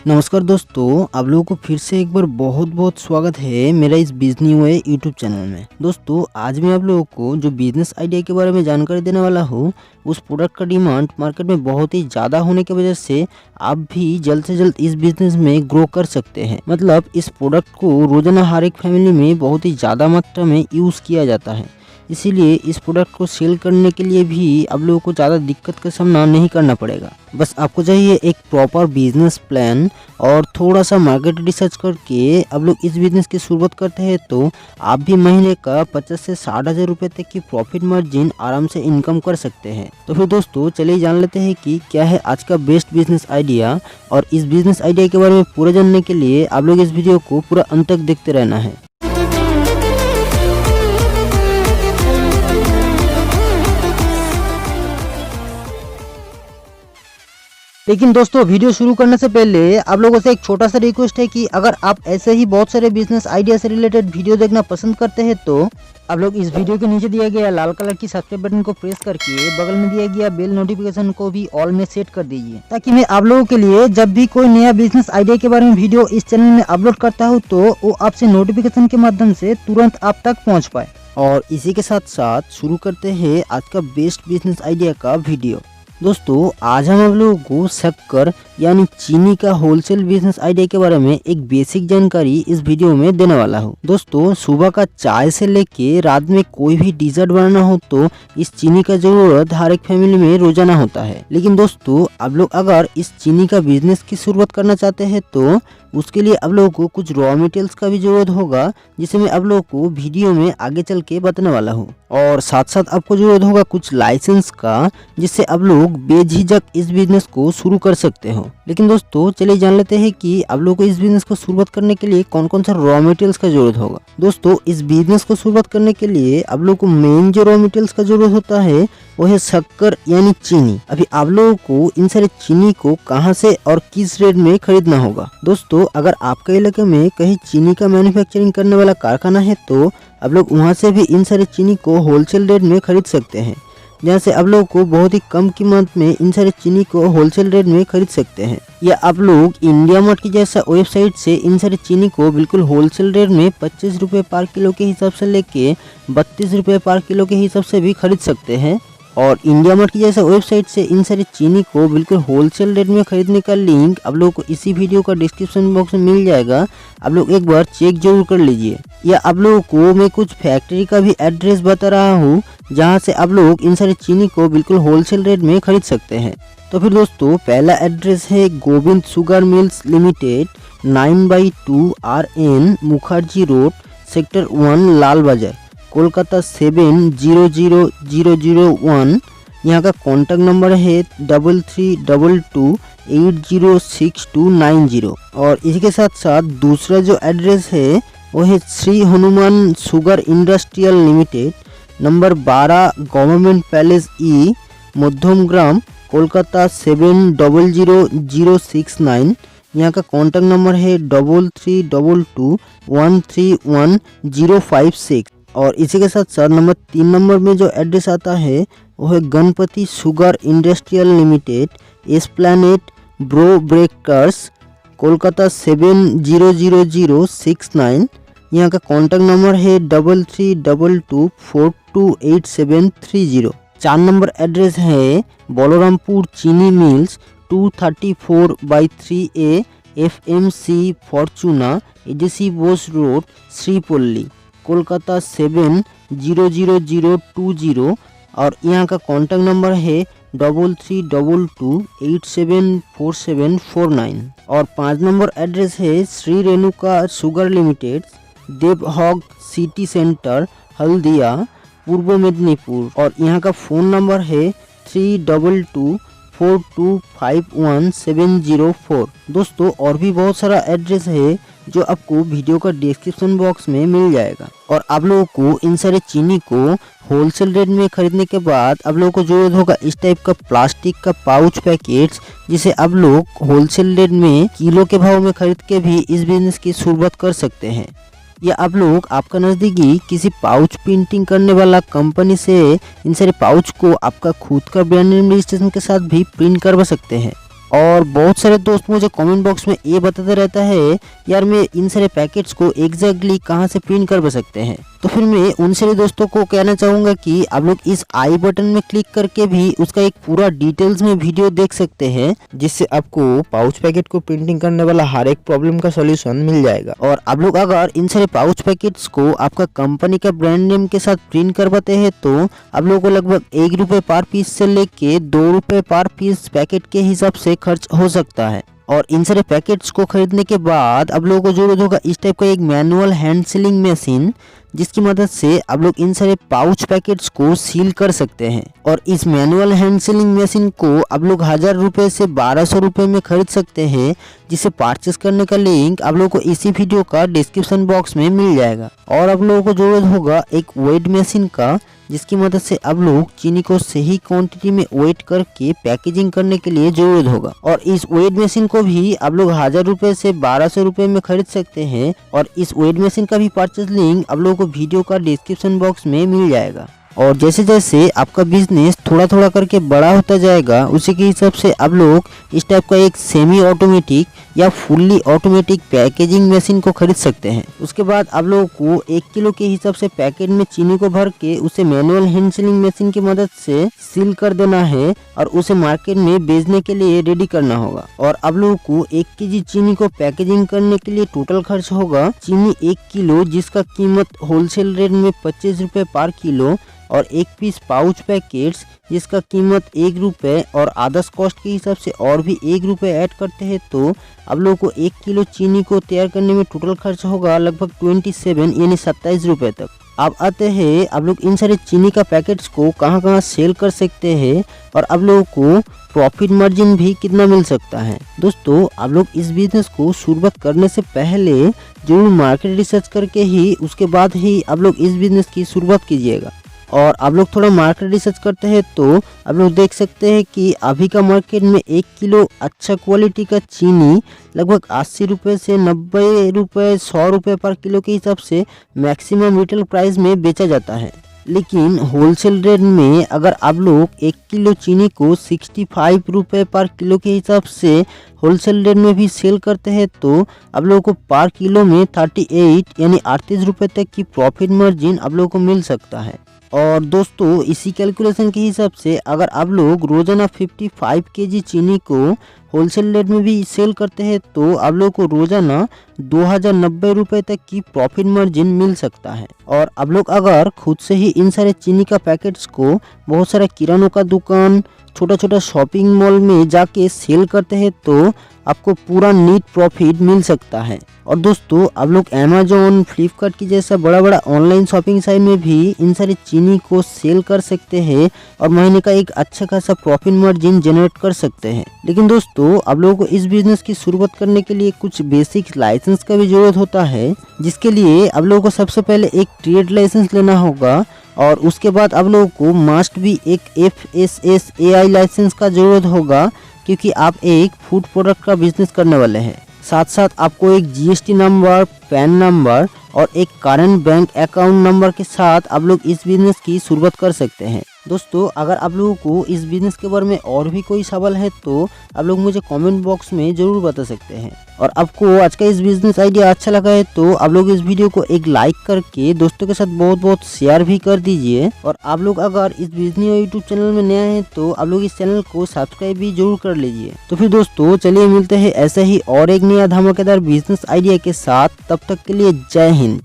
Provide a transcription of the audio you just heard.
नमस्कार दोस्तों, आप लोगों को फिर से एक बार बहुत बहुत स्वागत है मेरा इस बिजनेस वे यूट्यूब चैनल में। दोस्तों, आज मैं आप लोगों को जो बिजनेस आइडिया के बारे में जानकारी देने वाला हूँ, उस प्रोडक्ट का डिमांड मार्केट में बहुत ही ज़्यादा होने की वजह से आप भी जल्द से जल्द इस बिजनेस में ग्रो कर सकते हैं। मतलब इस प्रोडक्ट को रोजाना हर एक फैमिली में बहुत ही ज़्यादा मात्रा में यूज़ किया जाता है, इसीलिए इस प्रोडक्ट को सेल करने के लिए भी आप लोगों को ज़्यादा दिक्कत का सामना नहीं करना पड़ेगा। बस आपको चाहिए एक प्रॉपर बिजनेस प्लान और थोड़ा सा मार्केट रिसर्च करके आप लोग इस बिजनेस की शुरुआत करते हैं तो आप भी महीने का 50 से 60 हज़ार रुपये तक की प्रॉफिट मार्जिन आराम से इनकम कर सकते हैं। तो फिर दोस्तों, चलिए जान लेते हैं कि क्या है आज का बेस्ट बिजनेस आइडिया। और इस बिजनेस आइडिया के बारे में पूरा जानने के लिए आप लोग इस वीडियो को पूरा अंत तक देखते रहना है। लेकिन दोस्तों, वीडियो शुरू करने से पहले आप लोगों से एक छोटा सा रिक्वेस्ट है कि अगर आप ऐसे ही बहुत सारे बिजनेस आइडिया से रिलेटेड वीडियो देखना पसंद करते हैं तो आप लोग इस वीडियो के नीचे दिया गया लाल कलर की सब्सक्राइब बटन को प्रेस करके बगल में दिया गया बेल नोटिफिकेशन को भी ऑल में सेट कर दीजिए, ताकि मैं आप लोगों के लिए जब भी कोई नया बिजनेस आइडिया के बारे में वीडियो इस चैनल में अपलोड करता हूँ तो वो आपसे नोटिफिकेशन के माध्यम से तुरंत आप तक पहुँच पाए। और इसी के साथ साथ शुरू करते हैं आज का बेस्ट बिजनेस आइडिया का वीडियो। दोस्तों, आज हम आप लोगों को शक्कर यानी चीनी का होलसेल बिजनेस आइडिया के बारे में एक बेसिक जानकारी इस वीडियो में देने वाला हूँ। दोस्तों, सुबह का चाय से लेके रात में कोई भी डिजर्ट बनाना हो तो इस चीनी का जरूरत हर एक फैमिली में रोजाना होता है। लेकिन दोस्तों, आप लोग अगर इस चीनी का बिजनेस की शुरुआत करना चाहते हैं तो उसके लिए आप लोगों को कुछ रॉ मटेरियल्स का भी जरूरत होगा, जिसे मैं आप लोगों को वीडियो में आगे चल के बताने वाला हूँ। और साथ साथ आपको जरूरत होगा कुछ लाइसेंस का, जिससे आप लोग बेझिझक इस बिजनेस को शुरू कर सकते हो। लेकिन दोस्तों, चलिए जान लेते हैं कि आप लोगों को इस बिजनेस को शुरुआत करने के लिए कौन कौन सा रॉ मटेरियल्स का जरूरत होगा। दोस्तों, इस बिजनेस को शुरुआत करने के लिए आप लोगों को मेन जो रॉ मटेरियल्स का जरूरत होता है वो है शक्कर यानी चीनी। अभी आप लोगों को इन सारे चीनी को कहां से और किस रेट में खरीदना होगा। दोस्तों, अगर आपके इलाके में कहीं चीनी का मैन्युफैक्चरिंग करने वाला कारखाना है तो आप लोग वहां से भी इन सारे चीनी को होलसेल रेट में खरीद सकते हैं, जहाँ से आप लोगों को बहुत ही कम कीमत में इन सारे चीनी को होलसेल रेट में खरीद सकते हैं। या आप लोग इंडिया मार्ट की जैसा वेबसाइट से इन सारे चीनी को बिल्कुल होलसेल रेट में 25 रुपये पर किलो के हिसाब से लेके 32 रुपये पर किलो के हिसाब से भी खरीद सकते हैं। और इंडिया मार्ट की जैसा वेबसाइट से इन सारी चीनी को बिल्कुल होलसेल रेट में खरीदने का लिंक आप लोगों को इसी वीडियो का डिस्क्रिप्शन बॉक्स में मिल जाएगा। आप लोग एक बार चेक जरूर कर लीजिए। या आप लोगों को मैं कुछ फैक्ट्री का भी एड्रेस बता रहा हूँ, जहाँ से आप लोग इन सारी चीनी को बिल्कुल होलसेल रेट में खरीद सकते हैं। तो फिर दोस्तों, पहला एड्रेस है Govind sugar mills limited, 9/2 RN Mukherjee road, sector 1, लाल बाजार, कोलकाता 700001। यहाँ का कॉन्टैक्ट नंबर है 3322806290। और इसी के साथ साथ दूसरा जो एड्रेस है वो है Shri Hanuman sugar industrial limited, number 12 government palace E, Madhyamgram, Kolkata 700069। यहाँ का कॉन्टैक्ट नंबर है 3322131056। और इसी के साथ साथ नंबर 3 नंबर में जो एड्रेस आता है वो है Ganpati sugar industrial limited, Esplanade bro breakers, Kolkata 700069। यहाँ का कॉन्टैक्ट नंबर है 3322428730। 4 नंबर एड्रेस है Balrampur Chini mills, 234/3A FMC Fortuna, ADC Bose road, Sripally, Kolkata 700020। और यहाँ का कॉन्टैक्ट नंबर है 3322874749। और 5 नंबर एड्रेस है श्री रेणुका शुगर लिमिटेड, देवहॉग सिटी सेंटर, हल्दिया, पूर्व मेदिनीपुर। और यहाँ का फ़ोन नंबर है 3224251704। दोस्तों, और भी बहुत सारा एड्रेस है जो आपको वीडियो का डिस्क्रिप्शन बॉक्स में मिल जाएगा। और आप लोगों को इन सारे चीनी को होलसेल रेट में खरीदने के बाद आप लोगों को जरूरत होगा इस टाइप का प्लास्टिक का पाउच पैकेट्स, जिसे आप लोग होलसेल रेट में किलो के भाव में खरीद के भी इस बिजनेस की शुरुआत कर सकते हैं। या आप लोग आपका नज़दीकी किसी पाउच प्रिंटिंग करने वाला कंपनी से इन सारे पाउच को आपका खुद का ब्रांड नेम रजिस्ट्रेशन के साथ भी प्रिंट करवा सकते हैं। और बहुत सारे दोस्त मुझे कमेंट बॉक्स में ये बताते रहता है यार मैं इन सारे पैकेट्स को एग्जैक्टली कहाँ से प्रिंट कर सकते हैं। तो फिर मैं उन सारे दोस्तों को कहना चाहूँगा कि आप लोग इस आई बटन में क्लिक करके भी उसका एक पूरा डिटेल्स में वीडियो देख सकते हैं, जिससे आपको पाउच पैकेट को प्रिंटिंग करने वाला हर एक प्रॉब्लम का सॉल्यूशन मिल जाएगा। और आप लोग अगर इन सारे पाउच पैकेट्स को आपका कंपनी का ब्रांड नेम के साथ प्रिंट करवाते हैं तो आप लोगों को लगभग 1 रुपये पर पीस से लेके 2 रुपये पर पीस पैकेट के हिसाब से खर्च हो सकता है। और इन सारे पैकेट्स को खरीदने के बाद आप लोगों को जरूरत होगा इस टाइप का एक मैनुअल हैंड सीलिंग मशीन, जिसकी मदद से आप लोग इन सारे पाउच पैकेट्स को सील कर सकते हैं। और इस मैनुअल हैंड सीलिंग मशीन को आप लोग 1000 रुपये से 1200 रुपये में खरीद सकते हैं, जिसे परचेस करने का लिंक आप लोगों को इसी वीडियो का डिस्क्रिप्शन बॉक्स में मिल जाएगा। और आप लोगों को जरूरत होगा एक वेट मशीन का, जिसकी मदद से आप लोग चीनी को सही क्वांटिटी में वेट करके पैकेजिंग करने के लिए जरूरत होगा। और इस वेट मशीन को भी आप लोग 1000 रुपये से 1200 रुपये में खरीद सकते हैं। और इस वेट मशीन का भी परचेस लिंक आप लोगों को वीडियो का डिस्क्रिप्शन बॉक्स में मिल जाएगा। और जैसे जैसे आपका बिजनेस थोड़ा थोड़ा करके बड़ा होता जाएगा, उसी के हिसाब से आप लोग इस टाइप का एक सेमी ऑटोमेटिक या फुल्ली ऑटोमेटिक पैकेजिंग मशीन को खरीद सकते हैं। उसके बाद आप लोगों को 1 किलो के हिसाब से पैकेट में चीनी को भर के उसे मैनुअल हैंड सीलिंग मशीन की मदद से सील कर देना है और उसे मार्केट में बेचने के लिए रेडी करना होगा। और आप लोगों को 1 केजी चीनी को पैकेजिंग करने के लिए टोटल खर्च होगा चीनी 1 किलो, जिसका कीमत होलसेल रेट में 25 रुपये पर किलो, और 1 पीस पाउच पैकेट्स जिसका कीमत 1 रुपये, और आदर्श कॉस्ट के हिसाब से और भी 1 रुपये ऐड करते हैं तो आप लोगों को 1 किलो चीनी को तैयार करने में टोटल खर्च होगा लगभग 27 यानी 27 रुपये तक। अब आते हैं आप लोग इन सारे चीनी का पैकेट्स को कहाँ कहाँ सेल कर सकते हैं और आप लोगों को प्रॉफिट मार्जिन भी कितना मिल सकता है। दोस्तों, आप लोग इस बिजनेस को शुरुआत करने से पहले जरूर मार्केट रिसर्च करके ही उसके बाद ही आप लोग इस बिजनेस की शुरुआत कीजिएगा। और आप लोग थोड़ा मार्केट रिसर्च करते हैं तो आप लोग देख सकते हैं कि अभी का मार्केट में 1 किलो अच्छा क्वालिटी का चीनी लगभग 80 रुपये से 90 रुपये 100 रुपये पर किलो के हिसाब से मैक्सिमम रिटेल प्राइस में बेचा जाता है। लेकिन होलसेल रेट में अगर आप लोग 1 किलो चीनी को 65 रुपये पर किलो के हिसाब से होलसेल रेट में भी सेल करते हैं तो आप लोगों को पर किलो में 38 यानी 38 रुपये तक की प्रॉफिट मार्जिन आप लोगों को मिल सकता है। और दोस्तों, इसी कैलकुलेशन के हिसाब से अगर आप लोग रोजाना 55 केजी चीनी को होलसेल रेट में भी सेल करते हैं तो आप लोग को रोजाना 2090 रुपये तक की प्रॉफिट मार्जिन मिल सकता है। और आप लोग अगर खुद से ही इन सारे चीनी का पैकेट्स को बहुत सारे किरानों का दुकान, छोटा छोटा शॉपिंग मॉल में जाके सेल करते हैं तो आपको पूरा नीट प्रॉफिट मिल सकता है। और दोस्तों, आप लोग अमेजोन, फ्लिपकार्ट की जैसा बड़ा बड़ा ऑनलाइन शॉपिंग साइट में भी इन सारी चीनी को सेल कर सकते हैं और महीने का एक अच्छा खासा प्रॉफिट मार्जिन जनरेट कर सकते हैं। लेकिन दोस्तों, आप लोगों को इस बिजनेस की शुरुआत करने के लिए कुछ बेसिक लाइसेंस का भी जरूरत होता है, जिसके लिए आप लोगों को सबसे पहले एक ट्रेड लाइसेंस लेना होगा और उसके बाद आप लोगों को मस्ट भी एक FSSAI लाइसेंस का जरूरत होगा, क्योंकि आप एक फूड प्रोडक्ट का बिजनेस करने वाले हैं। साथ साथ आपको एक GST नंबर, पैन नंबर और एक करंट बैंक अकाउंट नंबर के साथ आप लोग इस बिजनेस की शुरुआत कर सकते हैं। दोस्तों, अगर आप लोगों को इस बिजनेस के बारे में और भी कोई सवाल है तो आप लोग मुझे कमेंट बॉक्स में जरूर बता सकते हैं। और आपको आज का इस बिजनेस आइडिया अच्छा लगा है तो आप लोग इस वीडियो को एक लाइक करके दोस्तों के साथ बहुत बहुत शेयर भी कर दीजिए। और आप लोग अगर इस बिजनेस यूट्यूब चैनल में नया है तो आप लोग इस चैनल को सब्सक्राइब भी जरूर कर लीजिए। तो फिर दोस्तों, चलिए मिलते हैं ऐसे ही और एक नया धमाकेदार बिजनेस आइडिया के साथ। तब तक के लिए जय हिंद।